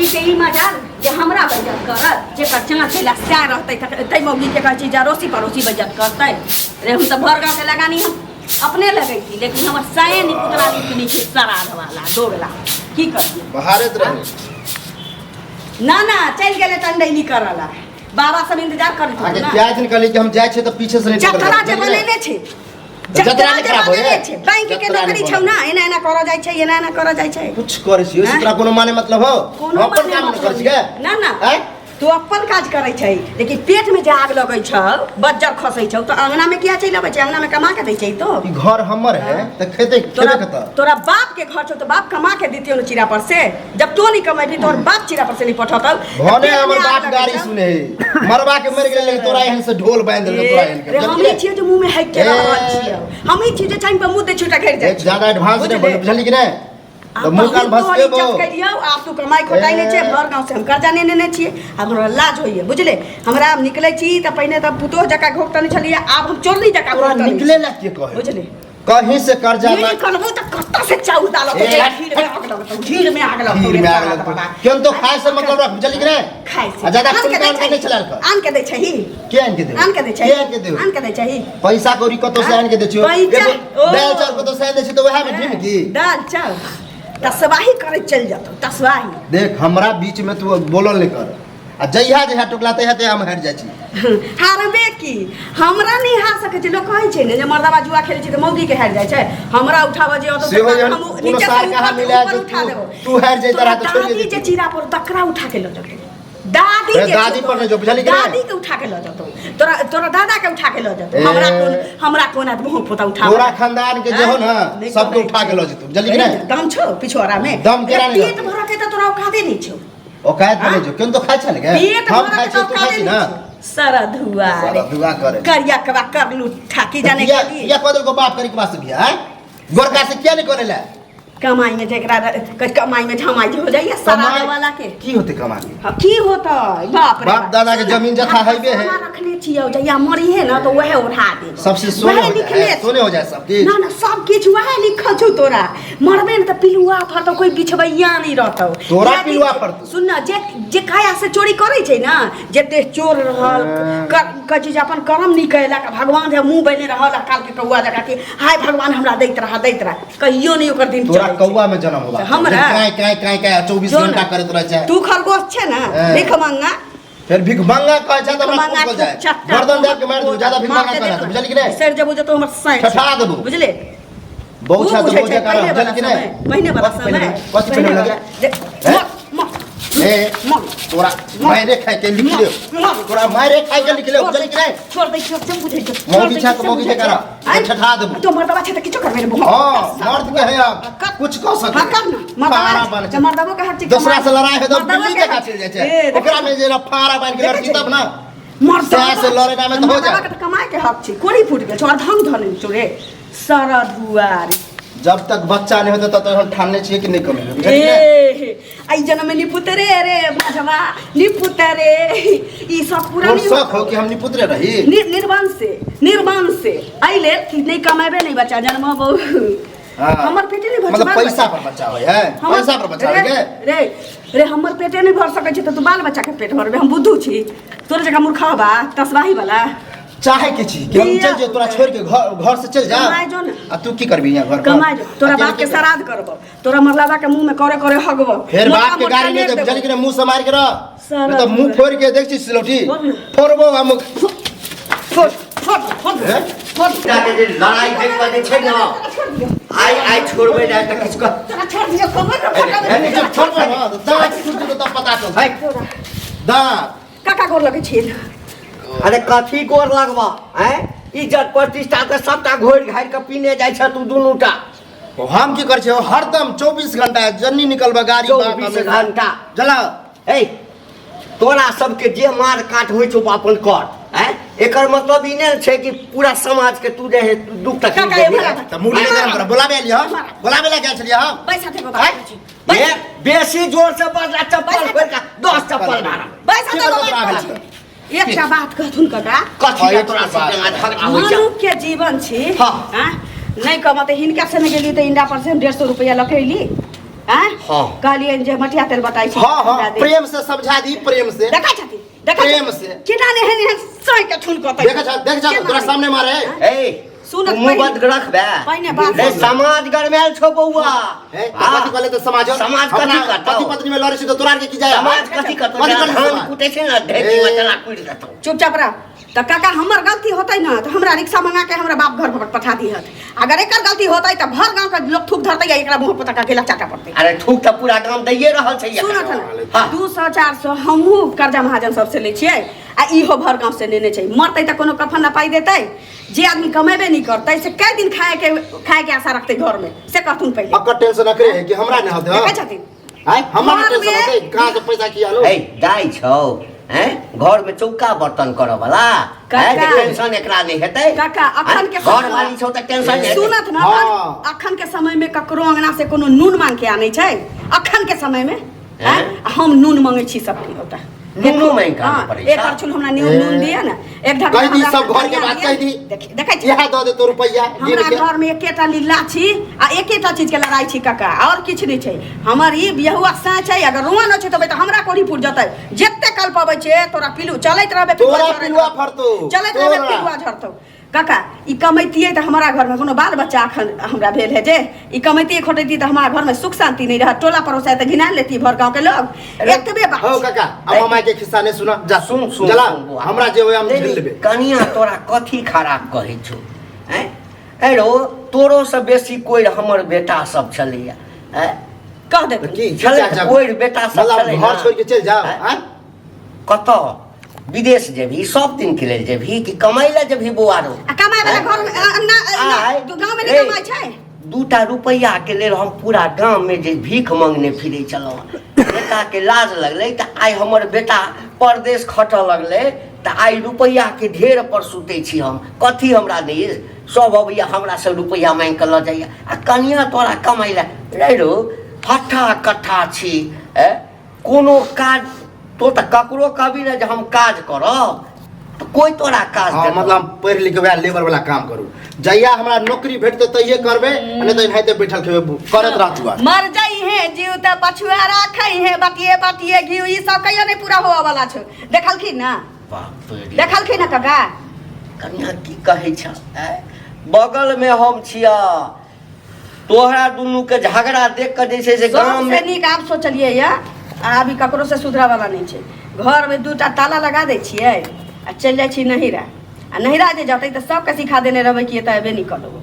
मौगी के ही मजाल जे हमरा बेइज्जत करत जे कर चाँच ला सै रहतै तै मौगी के कहै छी जरोसी पड़ोसी बेइज्जत करतै रे हम त भर गाँव के लगानी हम अपने लगैती लेकिन हमर साये नि पुतला नि नीचे सराध वाला दोगला की करती बहारत रहे ना चल गेले त नहीं करला बाबा सब इंतजार करत आगे क्या दिन कहली कि हम जाय छे त पीछे से नहीं जतरा जे बनेले छे जतरा नहीं खराब होए बैंक के नौकरी छौ ना एना एना कर जाय छै एना एना कर जाय छै कुछ करे छी ओसे तोरा कोनो माने मतलब हो अपन काम कर छी के ना तू अपन काज करे छै लेकिन पेट में जे आग लगै छौ बज्जर खसै छौ त अंगना में किया चलि आबै छै अंगना में कमा के दै छै तो ई घर हमर है त खेते खेबे कत तोरा बाप के घर छौ त बाप कमा के दितियो न चिरा पर से जब तू नहीं कमेबी तोर बाप चिरा पर से नहीं पठतौ भने हमर बाप गाड़ी सुने मरवा के मर गेले लेकिन तोरा एहन से ढोल बांध देलक तोरा एहन के हम ही छियै जे मुंह में हैक के रहल छियै हम ही छियै जे टाइम पर मुंह दे छुटा घेर जाय ज्यादा एडवांस नहीं बुझली कि नहीं तो मुंह कान भस के बो करियो आप तू कमाई खोटाई नै छै घर गांव से हम कर्जा नै नेने छियै हमरा लाज होइए बुझले हमरा निकलै छी त पहिने त पुतो जका घोकतनी छलिए आब हम चोरनी जका घोकतनी निकले ला के कहे बुझले कहीं से कर्जा नहीं करबो त कत्ता से चाउ डालो तो खीर में आग लगतो क्यों तो खाए से मतलब रख बुझली कि नहीं खाए से ज्यादा खून कान के नहीं चलाल कर आन के दे छही के आन के दे आन के दे छही आन के दे आन के दे छही पैसा कौड़ी कतो से आन के दे छियो दाल चावल कतो से दे छी तो वह में ढीम की दाल चावल तसवाही करे चल जातो तसवाही देख हमरा बीच में तू बोलल नहीं कर आ जइहा जइहा टुकलाते हते हम हट जाय छी हारबे की हमरा नहीं हार सके छै लोग कहै छै ने जे मर्दावा जुआ खेलै छै त मौगी के हार जाय छै हमरा उठाबे जे ओतो हम नीचे से कहां मिला तू हार जाय तरा तो छोड़ दे जे चीरा पर तकरा उठा के ल जतो दादी पर जो बुझली कि दादी के उठा के ल जतो तोरा दादा के उठा के ल जतो हमरा कोन मुंह पोता उठा तोरा खानदान के जे हो ना सबके उठा के ल जतो बुझली कि नहीं दम छो पिछोरा में दम केरा नहीं पेट भर के त तोरा औकाते नहीं छो औकात बने जो क्यों तो खाय छल के हम खाय छी तू खाय छी ना सरधुआ करे करिया कबा कर लू ठाकी जाने के लिए या कदर को बाप करी के वास्ते बिया है गोरका से क्या नहीं करेला कमाई में जेकरा कमाई में झमाई हो जाइए सराद वाला के की होते कमाई हां की होता बाप रे बाप दादा के जमीन जथा हइबे है रखने छियो जइया मरी है ना तो वह उठा दे सबसे सोने हो जाए सब की ना सब किछ वह लिखल छ तोरा मरबे न त पिलुआ पर तो कोई बिछबैया नहीं रहतौ तोरा पिलुआ पर सुन ना जे काया से चोरी करे छै ना जे देह चोर रहल क चीज अपन कर्म नहीं कैला का भगवान जे मुंह बने रहल काल के कौआ जका के हाय भगवान हमरा दैत रहा कहियो नहीं ओकर दिन तोरा कौआ में जन्म हुआ हमरा काय 24 घंटा करत रह जाए तू खरगोश छे ना भीख मांगा फिर भीख मांगा कह छ त हमरा को जाए गर्दन दे के मार दू ज्यादा भीख मांगा कर बुझली कि नहीं सर जब तो हमर साइड ठठा देबू बुझले बहुत छा तो बोझे कर बुझली कि नहीं महीने वाला समय कथि पहले लगे ए तोरा मारे खाए के लिख ले तोरा मारे खाए के लिख ले बुझली कि नहीं छोड़ दे छोड़ तुम बुझे छ मोगी छा करा ठठा देबू तो मर्दवा छ त किछो करबे रे हां मर्द के है आप कुछ कह सके हां कर ना मर्दवा के हर चीज दूसरा से लड़ाई है तो बिल्ली जगह चल जाए छै ओकरा में जे फारा बांध के लड़की तब ना मर्दवा से लड़े में तो हो जाए मर्दवा के कमाए के हक छै कोड़ी फूट गेल छोड़ धंग धले छोरे सरधुआरी जब तक बच्चा नहीं होता तब तक हम ठानने चाहिए कि नहीं कमेंगे बुझली ए आई जन्म में निपुतरे रे भाजवा निपुतरे ई सब पूरा नहीं शौक हो कि हम निपुतरे रही निर्वाण से आई ले कि नहीं कमाबे नहीं बच्चा जन्म बहु हमर पेटे नहीं भर मतलब पैसा पर बच्चा होय है पैसा पर बच्चा है रे हमर पेटे नहीं भर सके छी त तू बाल बच्चा के पेट भरबे हम बुद्धू छी तोरे जगह मूर्खा बा तसवाही वाला चाहे के छी कि हम चल जे तोरा छोड़ के घर से चल जा कमाए जो ना आ तू की करबी यहां घर कमाए जो तोरा बाप के श्राद्ध करबो तोरा मरलावा के मुंह में करे हगबो फिर बाप के गाड़ी नहीं दे जल्दी के मुंह से मार के रह तो मुंह फोड़ के देख छी सिलौटी फोड़बो हम फोड़ जाके जे लड़ाई देख पर छै ना आई छोड़बे ना त किछ कर तोरा छोड़ दियो खबर ना छोड़बो ना दांत टूट तो पता चल भाई दांत काका गोर लगे छी अरे कथी गोर लगबा हैं इज्जत प्रतिष्ठा के सबटा घोर घार के पीने जाय छ तू दुनुटा हम की कर छे हरदम 24 घंटा जन्नी निकलबा गाड़ी 24 घंटा चला ए तोरा सबके जे मार काट होय छ अपन कर हैं एकर मतलब ई नै छै कि पूरा समाज के तू जे दुख तकलीफ त मुड़ी ले हमरा बुलाबे ला गेल छलिए हम पैसा देबो ए बेसी जोर से बजा चप्पल फेर का 10 चप्पल मारा पैसा देबो एक टा बात कहथुन कका कथी तोरा सब झगड़ा होय छ मनुष्य के जीवन छी हां नहीं कमा त हिनका से गेली त इंडा पर से 150 रुपया लखेली हैं हाँ। कहलिए जे मटिया तेल बताई छी हाँ हाँ प्रेम से समझा दी प्रेम से देखा छथि देखा प्रेम से। किना ने हेन सही के ठुन को देख जा तोरा सामने मारे ए सुन मुंह बंद रख बे पहिने बात रे समाज गरमेल छो बउआ ए कथि कहले त समाज कथि करतौ पति पत्नी में लड़े छी तो तोरा के की जाय समाज कथि करतौ कथि करतौ हम समाज? कुटे छै ना ढेकी में चला कुट देतौ चुपचाप रह तो काका हमर गलती होतै ना तो हमरा रिक्शा मंगा के हमरा बाप घर पर पठा दिहत अगर एकर गलती होतै तो भर गांव के लोग थूक धरतै या एकरा मुंह पर अकेला चाटा पड़तै अरे थूक त पूरा गांव दैये रहल छै सुनत हाँ। ना 200 400 हमहू कर्जा महाजन सबसे ले छियै आ इहो भर गांव से लेने छै मरतै त कोनो कफन ना पाई देतै जे आदमी कमेबे नहीं करतै से कै दिन खाए के आशा रखतै घर में से कहथुन पहले अकर टेंशन न करे कि हमरा न होते देखै छथिन आय हमरा टेंशन होते कहां से पैसा की आलो ए दाई छौ हैं घर में चौका बर्तन करऽ वाला काका। टेंशन एकरा नहीं हेतै काका अखन के घर वाली छौ त टेंशन नहीं सुनत ना हाँ। अखन के समय में ककरो अंगना से कोनो नून मांग के आनै छै अखन के समय में हैं? हम नून मांगे छी सबके होता नूनो मांग के आनै पड़ै एक अरछुल हमरा नून दिया ना एक ढक्कन कह दी हमरा सब घर के धनिया बात दिया। कह दी देखै छी यह दो दे तो रुपया हमरा घर में एकेटा लीला छी आ एकेटा चीज के लड़ाई छी काका और किछ नहीं छै हमर ई बियाहुआ सा छै अगर रुआ न छै तबे त हमरा कोरी पुर जतै जत्ते कल पबै छै तोरा पिलू चलैत रहबे तोरा पिलुआ फरतौ चलैत रहबे पिलुआ झरतौ काका ई कमैतियै त हमरा घर में कोनो बाल बच्चा अखन हमरा भेल है जे ई कमैतियै खोटैतियै त हमरा घर में सुख शांति नहीं रहत टोला पड़ोसा त घिना लेती भर गांव के लोग एतबे बात हो काका अब माय के खिस्सा ने सुना जा सुन जला हमरा जे होय हम झेल लेबे कनिया तोरा कथी खराब कहै छौ हैं एरो तोरो से बेसी कोई हमर बेटा सब छलैया हैं कह दे की छलै कोई बेटा सब छलै घर छोड़ के चल जा हैं कत विदेश जेबही सब दिन के लेल जेबही कि कमाई ले जेबही बुआरो आ कमाय वाला घर में गांव में नहीं कमाय छै 2 रुपया के लेल हम पूरा गांव में जे भीख मांगने फिरे छलौ बेटा के लाज लगलै त आइ हमर बेटा परदेश खटऽ लगलै त आइ रुपया के ढेर पर सुते छी हम कथी हमरा नहीं सब अबैया हमरा से रुपया मांग के ल जाइया आ कनिया तोरा कमाई ले रे रो हट्ठा कट्ठा छी कोनो काज तो त ककरो कहबी ना जे हम काज करब तो कोई तोरा काज हां मतलब पढ़ लिख के लेबर वाला काम करू जइया हमरा नौकरी भेटते तइये करबे नहीं तो इनाते बैठल खेबे करत रहतु मर जाई है जीव त पछुआ राखै है बाटिए बाटिए घी ई सब कहियो नहीं पूरा होवा वाला छ देखलखिन ना बाप रे देखलखिन ना काका कन्या की कहै छ बगल में हम छिया तोहरा दुनू के झगड़ा देख के जैसे से गांव में नीक आप सोचलिए या अभी ककरो से सुधरा वाला नहीं छै घर में 2टा ताला लगा दै छियै आ चल जाइ छी नहिरा आ नहिरा जे जतै त सबके सिखा देने रहबै कि एतै एबे नहीं करबो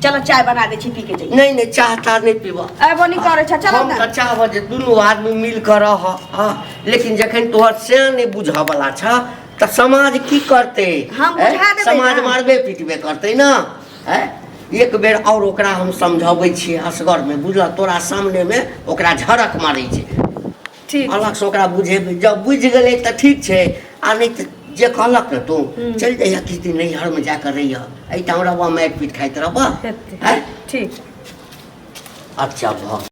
चलो चाय बना दे छी पी के जाइए नहीं चाह ता नहीं पीबो एबो नहीं करे छ चलो हम ना त चाहब जे दुनू आदमी मिल कर रह लेकिन जखन तोहर से नहीं बुझ वाला छ त समाज की करते हम बुझा देबै समाज ना। मारबे पीटबे करते ना एक बेर और ओकरा हम समझाबै छियै असगर में बुझल तोरा सामने में ओकरा झड़क मारै छै ठीक अलग से ओकरा बुझेबै जब बुझ गेलै त ठीक छै आ नहीं त जे कहलक न तू चल जाइया किछु दिन नैहर में जाकर रहिया एहिठाम रहबा मारि पीट खाइत रहबा ठीक अच्छा भऽ